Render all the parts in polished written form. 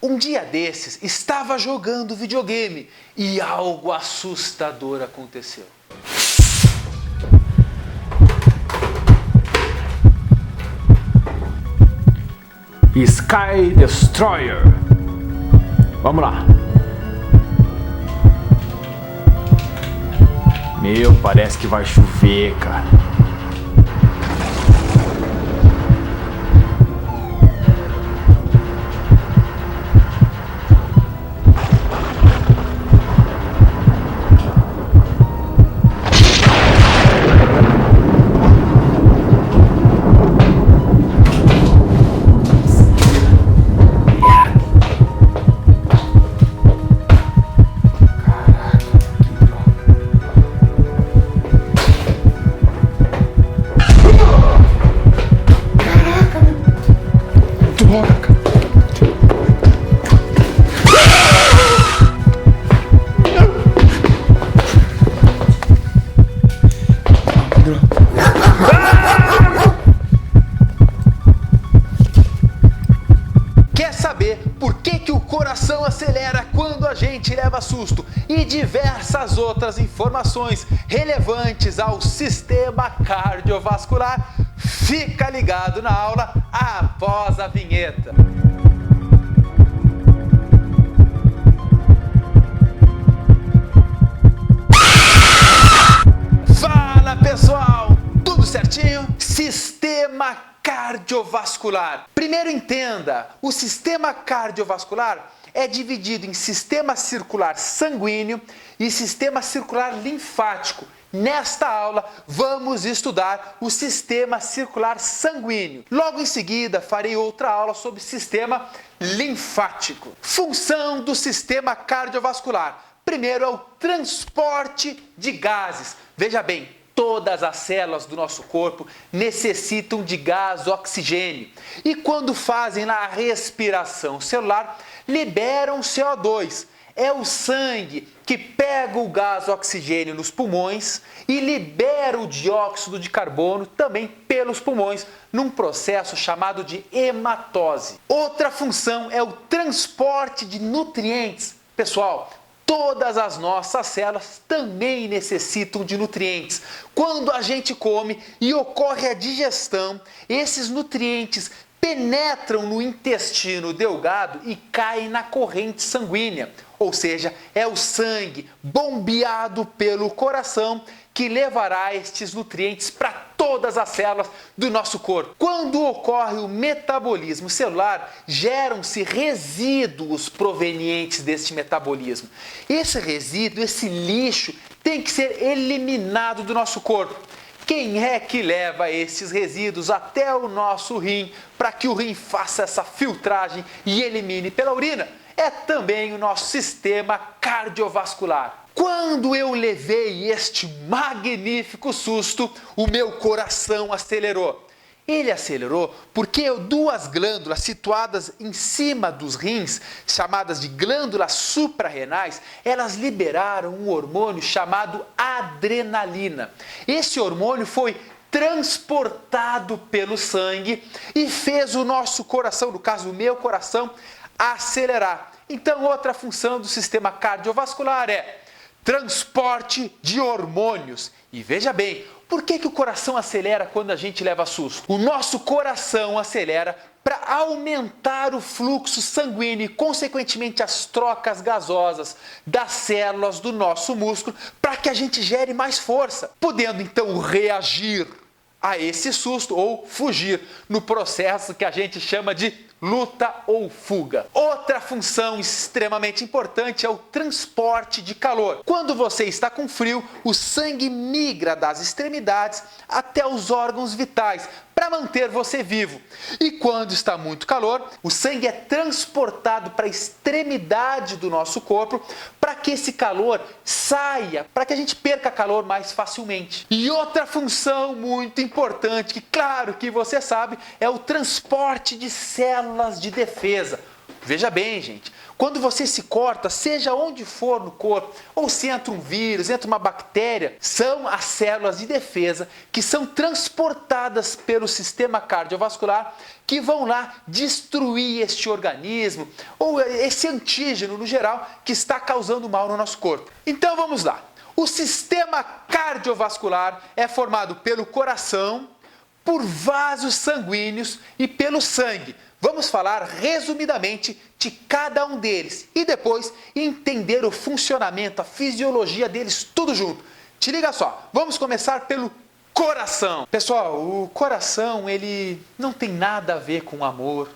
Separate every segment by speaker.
Speaker 1: Um dia desses, estava jogando videogame e algo assustador aconteceu.
Speaker 2: Sky Destroyer. Vamos lá. Meu, parece que vai chover, cara.
Speaker 1: Quer saber por que o coração acelera quando a gente leva susto e diversas outras informações relevantes ao sistema cardiovascular? Fica ligado na aula após a vinheta. Fala pessoal, tudo certinho? Sistema cardiovascular. Primeiro entenda, o sistema cardiovascular é dividido em sistema circular sanguíneo e sistema circular linfático. Nesta aula, vamos estudar o sistema circular sanguíneo. Logo em seguida, farei outra aula sobre sistema linfático. Função do sistema cardiovascular. Primeiro é o transporte de gases. Veja bem, todas as células do nosso corpo necessitam de gás oxigênio. E quando fazem a respiração celular, liberam CO2. É o sangue que pega o gás oxigênio nos pulmões e libera o dióxido de carbono também pelos pulmões, num processo chamado de hematose. Outra função é o transporte de nutrientes. Pessoal, todas as nossas células também necessitam de nutrientes. Quando a gente come e ocorre a digestão, esses nutrientes penetram no intestino delgado e caem na corrente sanguínea. Ou seja, é o sangue bombeado pelo coração que levará estes nutrientes para todas as células do nosso corpo. Quando ocorre o metabolismo celular, geram-se resíduos provenientes deste metabolismo. Esse resíduo, esse lixo, tem que ser eliminado do nosso corpo. Quem é que leva esses resíduos até o nosso rim para que o rim faça essa filtragem e elimine pela urina? É também o nosso sistema cardiovascular. Quando eu levei este magnífico susto, o meu coração acelerou. Ele acelerou porque duas glândulas situadas em cima dos rins, chamadas de glândulas suprarrenais, elas liberaram um hormônio chamado adrenalina. Esse hormônio foi transportado pelo sangue e fez o nosso coração, no caso o meu coração, acelerar. Então, outra função do sistema cardiovascular é transporte de hormônios. E veja bem, por que o coração acelera quando a gente leva susto? O nosso coração acelera para aumentar o fluxo sanguíneo e, consequentemente, as trocas gasosas das células do nosso músculo para que a gente gere mais força, podendo então reagir a esse susto ou fugir no processo que a gente chama de luta ou fuga. Outra função extremamente importante é o transporte de calor. Quando você está com frio, o sangue migra das extremidades até os órgãos vitais para manter você vivo. E quando está muito calor, o sangue é transportado para a extremidade do nosso corpo para que esse calor saia, para que a gente perca calor mais facilmente. E outra função muito importante, que claro que você sabe, é o transporte de células de defesa. Veja bem, gente, Quando você se corta, seja onde for no corpo, ou se entra um vírus, entra uma bactéria, são as células de defesa que são transportadas pelo sistema cardiovascular que vão lá destruir este organismo, ou esse antígeno no geral, que está causando mal no nosso corpo. Então vamos lá. O sistema cardiovascular é formado pelo coração, por vasos sanguíneos e pelo sangue. Vamos falar resumidamente de cada um deles e depois entender o funcionamento, a fisiologia deles tudo junto. Te liga só, vamos começar pelo coração. Pessoal, o coração ele não tem nada a ver com amor,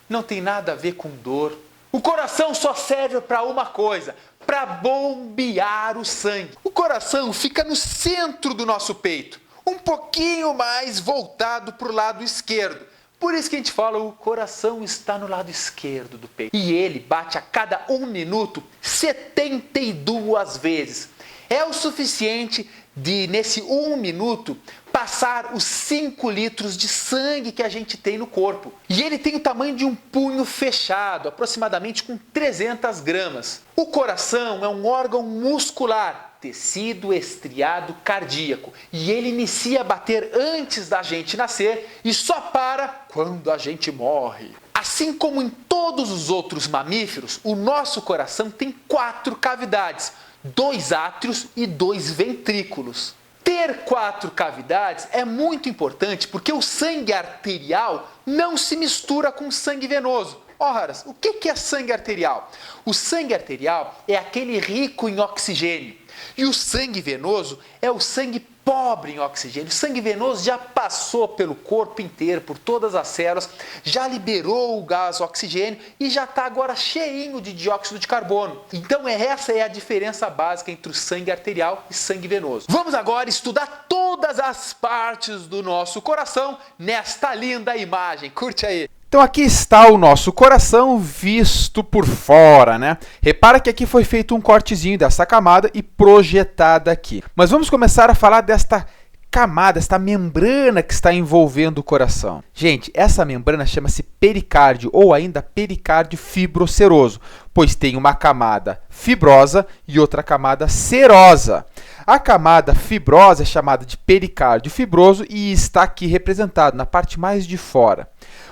Speaker 1: não tem nada a ver com dor. O coração só serve para uma coisa, para bombear o sangue. O coração fica no centro do nosso peito, um pouquinho mais voltado para o lado esquerdo. Por isso que a gente fala, o coração está no lado esquerdo do peito. E ele bate a cada 1 minuto 72 vezes. É o suficiente de, nesse 1 minuto, passar os 5 litros de sangue que a gente tem no corpo. E ele tem o tamanho de um punho fechado, aproximadamente com 300 gramas. O coração é um órgão muscular, tecido estriado cardíaco, e ele inicia a bater antes da gente nascer e só para quando a gente morre. Assim como em todos os outros mamíferos, o nosso coração tem 4 cavidades, 2 átrios e 2 ventrículos. Ter 4 cavidades é muito importante porque o sangue arterial não se mistura com o sangue venoso. Ora, o que é sangue arterial? O sangue arterial é aquele rico em oxigênio. E o sangue venoso é o sangue pobre em oxigênio. O sangue venoso já passou pelo corpo inteiro, por todas as células, já liberou o gás oxigênio e já está agora cheinho de dióxido de carbono. Então essa é a diferença básica entre o sangue arterial e sangue venoso. Vamos agora estudar todas as partes do nosso coração nesta linda imagem. Curte aí!
Speaker 3: Então aqui está o nosso coração visto por fora, né? Repara que aqui foi feito um cortezinho dessa camada e projetada aqui. Mas vamos começar a falar desta camada, esta membrana que está envolvendo o coração. Gente, essa membrana chama-se pericárdio ou ainda pericárdio fibroceroso, pois tem uma camada fibrosa e outra camada serosa. A camada fibrosa é chamada de pericárdio fibroso e está aqui representado na parte mais de fora.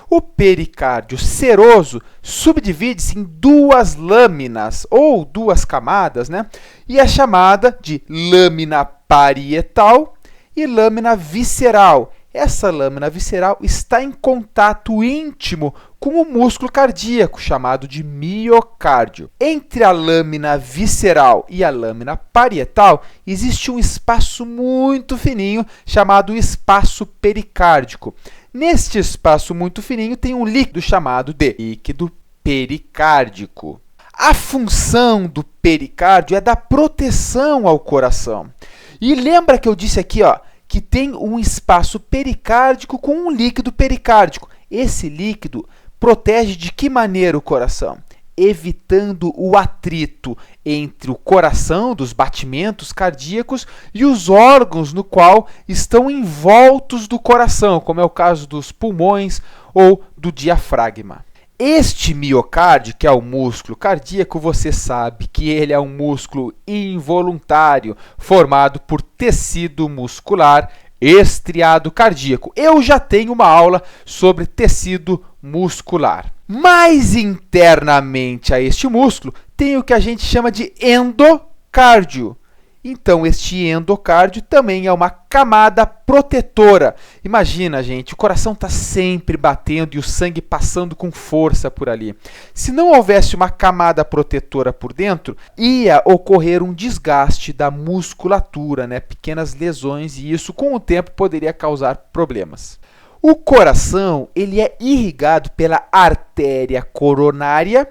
Speaker 3: O pericárdio seroso subdivide-se em 2 lâminas, ou 2 camadas, né? E é chamada de lâmina parietal e lâmina visceral. Essa lâmina visceral está em contato íntimo com o músculo cardíaco, chamado de miocárdio. Entre a lâmina visceral e a lâmina parietal, existe um espaço muito fininho, chamado espaço pericárdico. Neste espaço muito fininho tem um líquido chamado de líquido pericárdico. A função do pericárdio é dar proteção ao coração. E lembra que eu disse aqui, ó, que tem um espaço pericárdico com um líquido pericárdico. Esse líquido protege de que maneira o coração? Evitando o atrito entre o coração, dos batimentos cardíacos, e os órgãos no qual estão envoltos do coração, como é o caso dos pulmões ou do diafragma. Este miocárdio, que é o músculo cardíaco, você sabe que ele é um músculo involuntário, formado por tecido muscular estriado cardíaco. Eu já tenho uma aula sobre tecido muscular. Mais internamente a este músculo, tem o que a gente chama de endocárdio. Então, este endocárdio também é uma camada protetora. Imagina, gente, o coração está sempre batendo e o sangue passando com força por ali. Se não houvesse uma camada protetora por dentro, ia ocorrer um desgaste da musculatura, né? Pequenas lesões, e isso, com o tempo, poderia causar problemas. O coração ele é irrigado pela artéria coronária,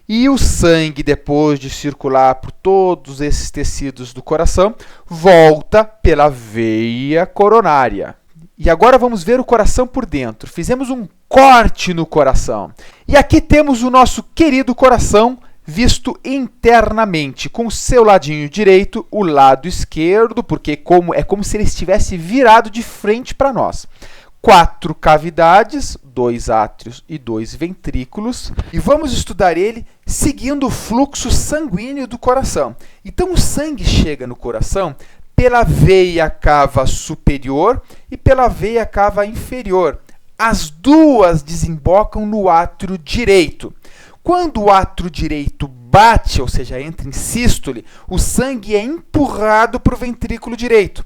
Speaker 3: e o sangue, depois de circular por todos esses tecidos do coração, volta pela veia coronária. E agora vamos ver o coração por dentro. Fizemos um corte no coração. E aqui temos o nosso querido coração visto internamente, com o seu ladinho direito, o lado esquerdo, porque é como se ele estivesse virado de frente para nós. 4 cavidades, 2 átrios e 2 ventrículos, e vamos estudar ele seguindo o fluxo sanguíneo do coração. Então, o sangue chega no coração pela veia cava superior e pela veia cava inferior. As duas desembocam no átrio direito. Quando o átrio direito bate, ou seja, entra em sístole, o sangue é empurrado para o ventrículo direito.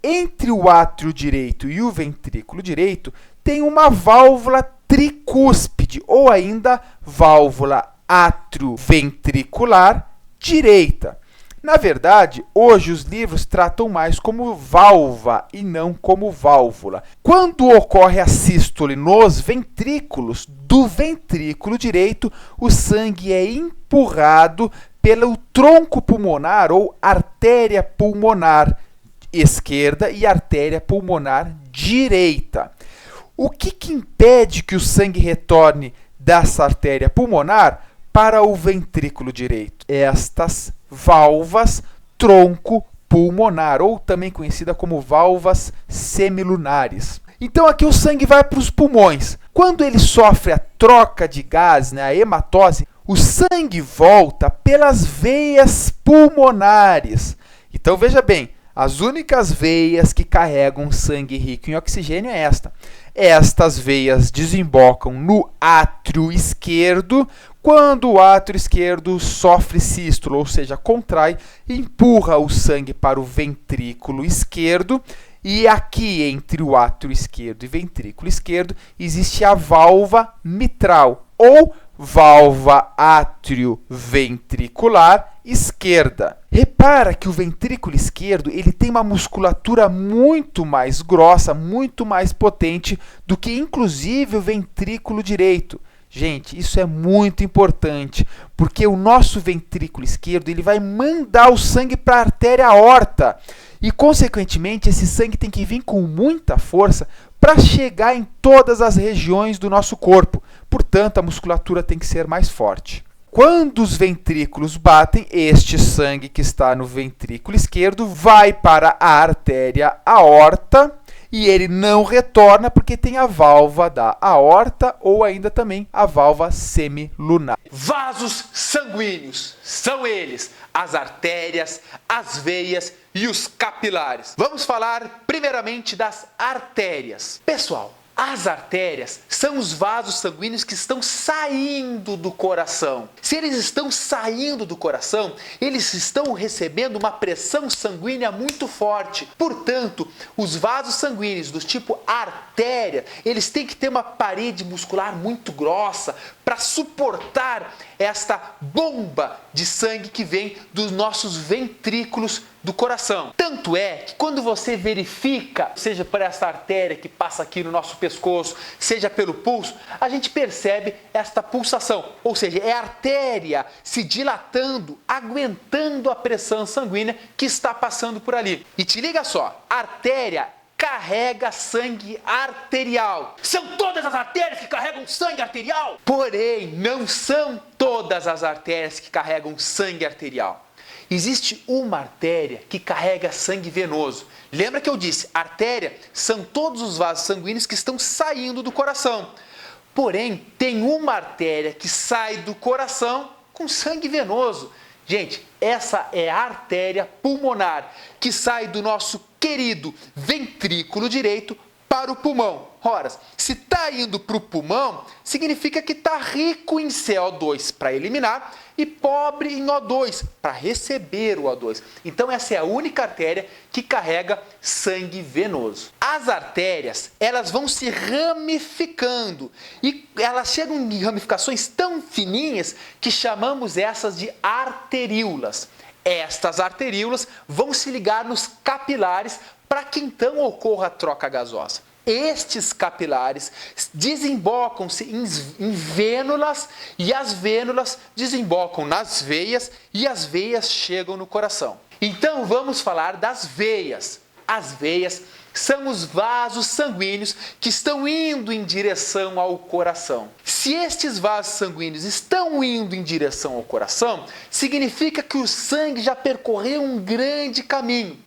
Speaker 3: Entre o átrio direito e o ventrículo direito tem uma válvula tricúspide, ou ainda válvula átrio-ventricular direita. Na verdade, hoje os livros tratam mais como valva e não como válvula. Quando ocorre a sístole nos ventrículos, do ventrículo direito, o sangue é empurrado pelo tronco pulmonar ou artéria pulmonar esquerda e artéria pulmonar direita. O que impede que o sangue retorne dessa artéria pulmonar para o ventrículo direito? Estas válvulas tronco pulmonar, ou também conhecida como válvulas semilunares. Então aqui o sangue vai para os pulmões. Quando ele sofre a troca de gás, a hematose, o sangue volta pelas veias pulmonares. Então veja bem, as únicas veias que carregam sangue rico em oxigênio é esta. Estas veias desembocam no átrio esquerdo. Quando o átrio esquerdo sofre sístole, ou seja, contrai, empurra o sangue para o ventrículo esquerdo. E aqui, entre o átrio esquerdo e ventrículo esquerdo, existe a válvula mitral, ou válvula átrio-ventricular esquerda. Repara que o ventrículo esquerdo ele tem uma musculatura muito mais grossa, muito mais potente do que inclusive o ventrículo direito. Gente, isso é muito importante, porque o nosso ventrículo esquerdo ele vai mandar o sangue para a artéria aorta. E, consequentemente, esse sangue tem que vir com muita força para chegar em todas as regiões do nosso corpo. Portanto, a musculatura tem que ser mais forte. Quando os ventrículos batem, este sangue que está no ventrículo esquerdo vai para a artéria aorta e ele não retorna porque tem a válvula da aorta ou ainda também a válvula semilunar.
Speaker 1: Vasos sanguíneos são eles, as artérias, as veias e os capilares. Vamos falar primeiramente das artérias. Pessoal, as artérias são os vasos sanguíneos que estão saindo do coração. Se eles estão saindo do coração, eles estão recebendo uma pressão sanguínea muito forte. Portanto, os vasos sanguíneos do tipo artéria, eles têm que ter uma parede muscular muito grossa para suportar esta bomba de sangue que vem dos nossos ventrículos do coração. Tanto é que quando você verifica, seja por essa artéria que passa aqui no nosso pescoço, seja pelo pulso, a gente percebe esta pulsação, ou seja, é a artéria se dilatando, aguentando a pressão sanguínea que está passando por ali. E te liga só, a artéria carrega sangue arterial. São todas as artérias que carregam sangue arterial? Porém, não são todas as artérias que carregam sangue arterial. Existe uma artéria que carrega sangue venoso. Lembra que eu disse, artéria são todos os vasos sanguíneos que estão saindo do coração. Porém, tem uma artéria que sai do coração com sangue venoso. Gente, essa é a artéria pulmonar, que sai do nosso querido ventrículo direito para o pulmão. Ora, se está indo para o pulmão, significa que está rico em CO2 para eliminar e pobre em O2 para receber o O2. Então essa é a única artéria que carrega sangue venoso. As artérias, elas vão se ramificando e elas chegam em ramificações tão fininhas que chamamos essas de arteríolas. Estas arteríolas vão se ligar nos capilares para que então ocorra a troca gasosa. Estes capilares desembocam-se em vênulas e as vênulas desembocam nas veias e as veias chegam no coração. Então vamos falar das veias. As veias são os vasos sanguíneos que estão indo em direção ao coração. Se estes vasos sanguíneos estão indo em direção ao coração, significa que o sangue já percorreu um grande caminho.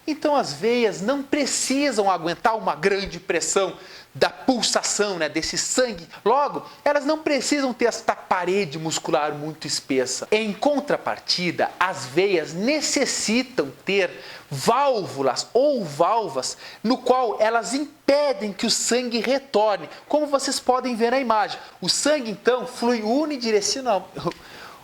Speaker 1: Então as veias não precisam aguentar uma grande pressão da pulsação, né, desse sangue. Logo, elas não precisam ter esta parede muscular muito espessa. Em contrapartida, as veias necessitam ter válvulas ou valvas no qual elas impedem que o sangue retorne, como vocês podem ver na imagem. O sangue então flui unidirecional.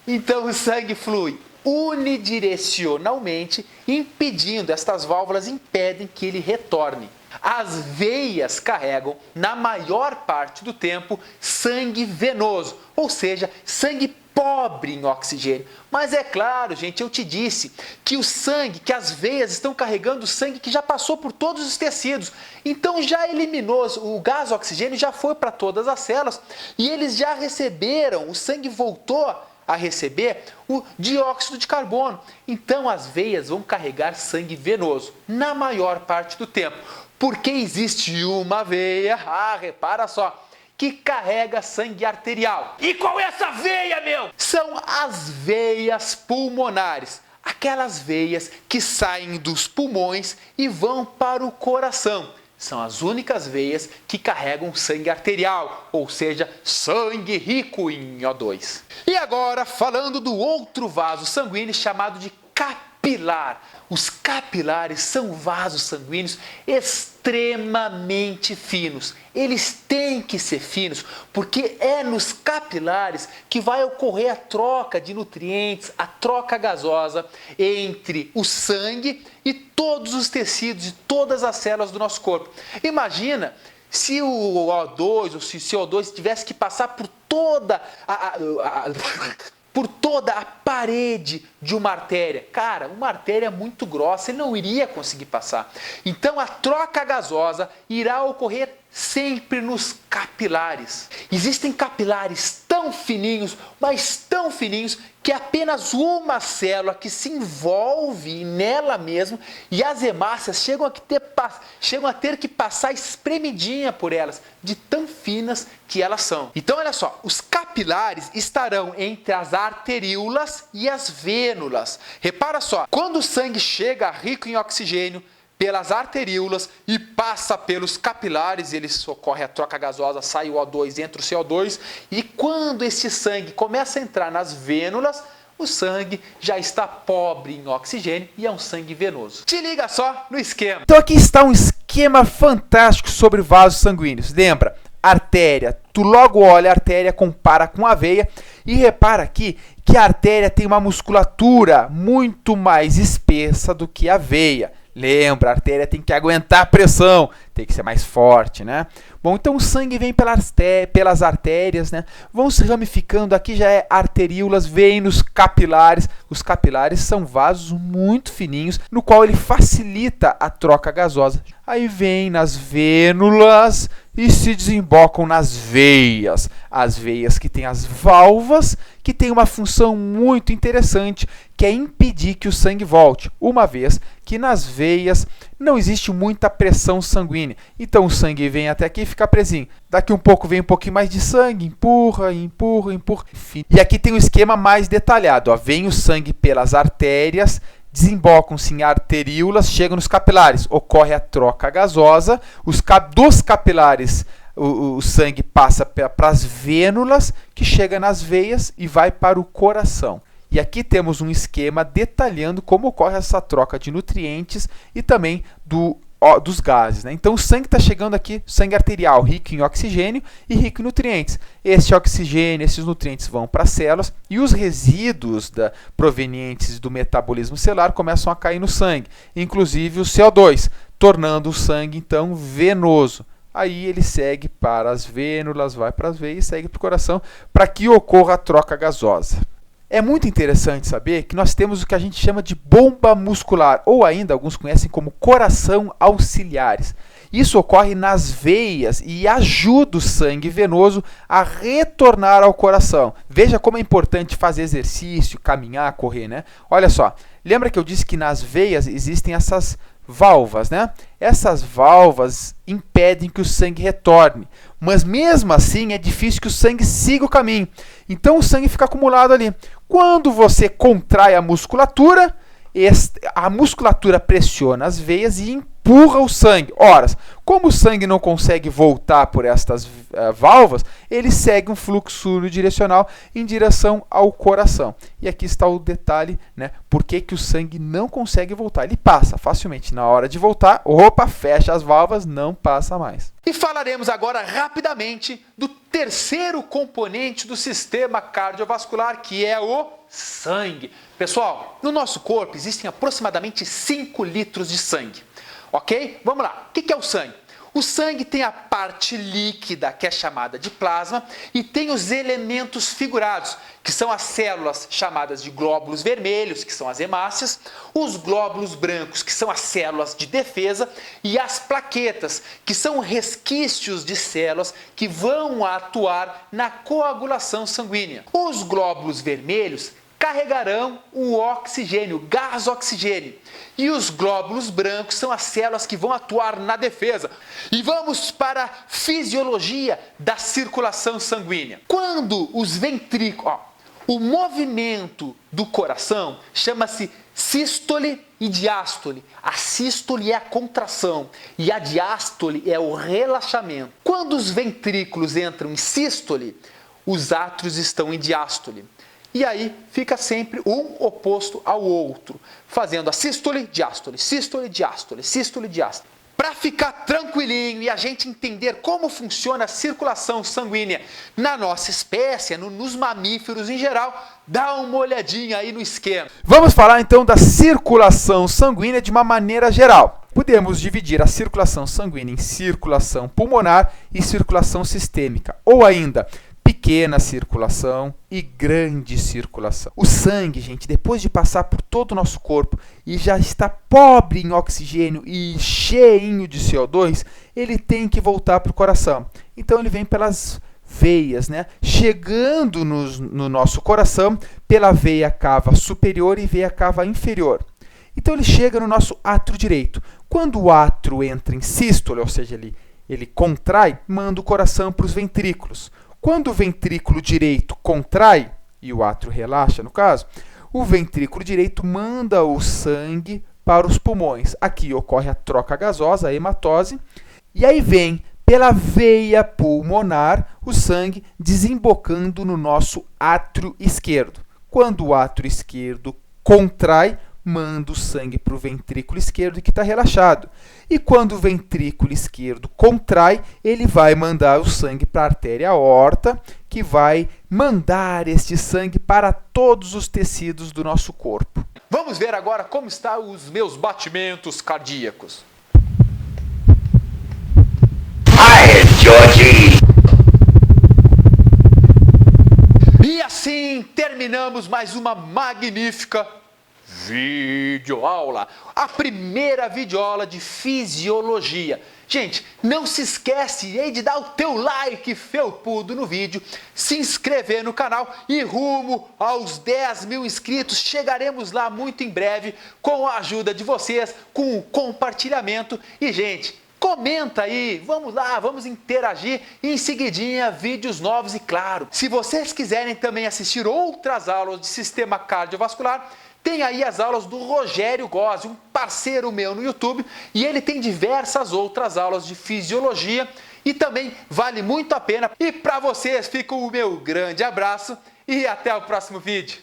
Speaker 1: Então o sangue flui unidirecionalmente, impedindo, estas válvulas impedem que ele retorne. As veias carregam, na maior parte do tempo, sangue venoso, ou seja, sangue pobre em oxigênio. Mas é claro, gente, eu te disse que o sangue, que as veias estão carregando sangue que já passou por todos os tecidos. Então já eliminou, o gás oxigênio já foi para todas as células e eles já receberam, o sangue voltou a receber o dióxido de carbono. Então as veias vão carregar sangue venoso na maior parte do tempo. Porque existe uma veia, repara só, que carrega sangue arterial. E qual é essa veia, meu? São as veias pulmonares. Aquelas veias que saem dos pulmões e vão para o coração. São as únicas veias que carregam sangue arterial, ou seja, sangue rico em O2. E agora, falando do outro vaso sanguíneo chamado de capilar. Os capilares são vasos sanguíneos extremamente finos. Eles têm que ser finos, porque é nos capilares que vai ocorrer a troca de nutrientes, a troca gasosa entre o sangue e todos os tecidos e todas as células do nosso corpo. Imagina se o O2 ou se o CO2 tivesse que passar por toda a parede de uma artéria. Cara, uma artéria muito grossa, ele não iria conseguir passar. Então a troca gasosa irá ocorrer sempre nos capilares. Existem capilares tão fininhos, mas tão fininhos, que é apenas uma célula que se envolve nela mesmo e as hemácias chegam a ter que passar espremidinha por elas, de tão finas que elas são. Então olha só, os capilares estarão entre as arteríolas e as vênulas. Repara só, quando o sangue chega rico em oxigênio pelas arteríolas e passa pelos capilares, ele ocorre a troca gasosa, sai o O2, entra o CO2, e quando esse sangue começa a entrar nas vênulas, o sangue já está pobre em oxigênio e é um sangue venoso. Te liga só no esquema.
Speaker 3: Então aqui está um esquema fantástico sobre vasos sanguíneos. Lembra? Artéria. Tu logo olha a artéria, compara com a veia e repara aqui que a artéria tem uma musculatura muito mais espessa do que a veia. Lembra, a artéria tem que aguentar a pressão, tem que ser mais forte, né? Bom, então o sangue vem pelas artérias, né? Vão se ramificando, aqui já é arteríolas, vem nos capilares. Os capilares são vasos muito fininhos, no qual ele facilita a troca gasosa. Aí vem nas vênulas e se desembocam nas veias. As veias que têm as válvulas, que têm uma função muito interessante, que é impedir que o sangue volte, uma vez que nas veias não existe muita pressão sanguínea. Então o sangue vem até aqui e fica presinho. Daqui um pouco vem um pouquinho mais de sangue, empurra, empurra, empurra. E aqui tem um esquema mais detalhado. Ó. Vem o sangue pelas artérias, desembocam-se em arteríolas, chegam nos capilares. Ocorre a troca gasosa. Dos capilares, o sangue passa para as vênulas, que chega nas veias e vai para o coração. E aqui temos um esquema detalhando como ocorre essa troca de nutrientes e também dos gases, né? Então o sangue está chegando aqui, sangue arterial, rico em oxigênio e rico em nutrientes. Esse oxigênio, esses nutrientes vão para as células e os resíduos provenientes do metabolismo celular começam a cair no sangue, inclusive o CO2, tornando o sangue então venoso. Aí ele segue para as vênulas, vai para as veias e segue para o coração para que ocorra a troca gasosa. É muito interessante saber que nós temos o que a gente chama de bomba muscular, ou ainda alguns conhecem como coração auxiliares. Isso ocorre nas veias e ajuda o sangue venoso a retornar ao coração. Veja como é importante fazer exercício, caminhar, correr, né? Olha só, lembra que eu disse que nas veias existem essas válvulas, né? Essas válvulas impedem que o sangue retorne, mas mesmo assim é difícil que o sangue siga o caminho. Então o sangue fica acumulado ali. Quando você contrai a musculatura, a musculatura pressiona as veias e empurra o sangue. Ora, como o sangue não consegue voltar por estas válvulas, ele segue um fluxo unidirecional em direção ao coração. E aqui está o detalhe, né? Por que o sangue não consegue voltar? Ele passa facilmente. Na hora de voltar, opa, fecha as válvulas, não passa mais.
Speaker 1: E falaremos agora rapidamente do terceiro componente do sistema cardiovascular, que é o sangue. Pessoal, no nosso corpo existem aproximadamente 5 litros de sangue. Ok? Vamos lá. O que é o sangue? O sangue tem a parte líquida, que é chamada de plasma, e tem os elementos figurados, que são as células chamadas de glóbulos vermelhos, que são as hemácias, os glóbulos brancos, que são as células de defesa, e as plaquetas, que são resquícios de células que vão atuar na coagulação sanguínea. Os glóbulos vermelhos carregarão o oxigênio, gás oxigênio. E os glóbulos brancos são as células que vão atuar na defesa. E vamos para a fisiologia da circulação sanguínea. Quando os ventrículos... o movimento do coração chama-se sístole e diástole. A sístole é a contração e a diástole é o relaxamento. Quando os ventrículos entram em sístole, os átrios estão em diástole. E aí fica sempre um oposto ao outro, fazendo a sístole, diástole, sístole, diástole, sístole, diástole. Para ficar tranquilinho e a gente entender como funciona a circulação sanguínea na nossa espécie, nos mamíferos em geral, dá uma olhadinha aí no esquema.
Speaker 3: Vamos falar então da circulação sanguínea de uma maneira geral. Podemos dividir a circulação sanguínea em circulação pulmonar e circulação sistêmica, ou ainda pequena circulação e grande circulação. O sangue, gente, depois de passar por todo o nosso corpo e já está pobre em oxigênio e cheinho de CO2, ele tem que voltar para o coração. Então ele vem pelas veias, né? Chegando no nosso coração pela veia cava superior e veia cava inferior. Então ele chega no nosso átrio direito. Quando o átrio entra em sístole, ou seja, ele contrai, manda o coração para os ventrículos. Quando o ventrículo direito contrai, e o átrio relaxa no caso, o ventrículo direito manda o sangue para os pulmões. Aqui ocorre a troca gasosa, a hematose, e aí vem pela veia pulmonar o sangue desembocando no nosso átrio esquerdo. Quando o átrio esquerdo contrai, manda o sangue para o ventrículo esquerdo que está relaxado. E quando o ventrículo esquerdo contrai, ele vai mandar o sangue para a artéria aorta, que vai mandar este sangue para todos os tecidos do nosso corpo.
Speaker 1: Vamos ver agora como estão os meus batimentos cardíacos.
Speaker 4: Hi, Georgie!
Speaker 1: E assim terminamos mais uma magnífica videoaula, a primeira videoaula de fisiologia. Gente, não se esquece aí de dar o teu like felpudo no vídeo, se inscrever no canal e rumo aos 10.000 inscritos. Chegaremos lá muito em breve com a ajuda de vocês, com o compartilhamento. E, gente, comenta aí, vamos lá, vamos interagir e em seguidinha vídeos novos. E claro, se vocês quiserem também assistir outras aulas de sistema cardiovascular, tem aí as aulas do Rogério Gozzi, um parceiro meu no YouTube, e ele tem diversas outras aulas de fisiologia e também vale muito a pena. E para vocês fica o meu grande abraço e até o próximo vídeo.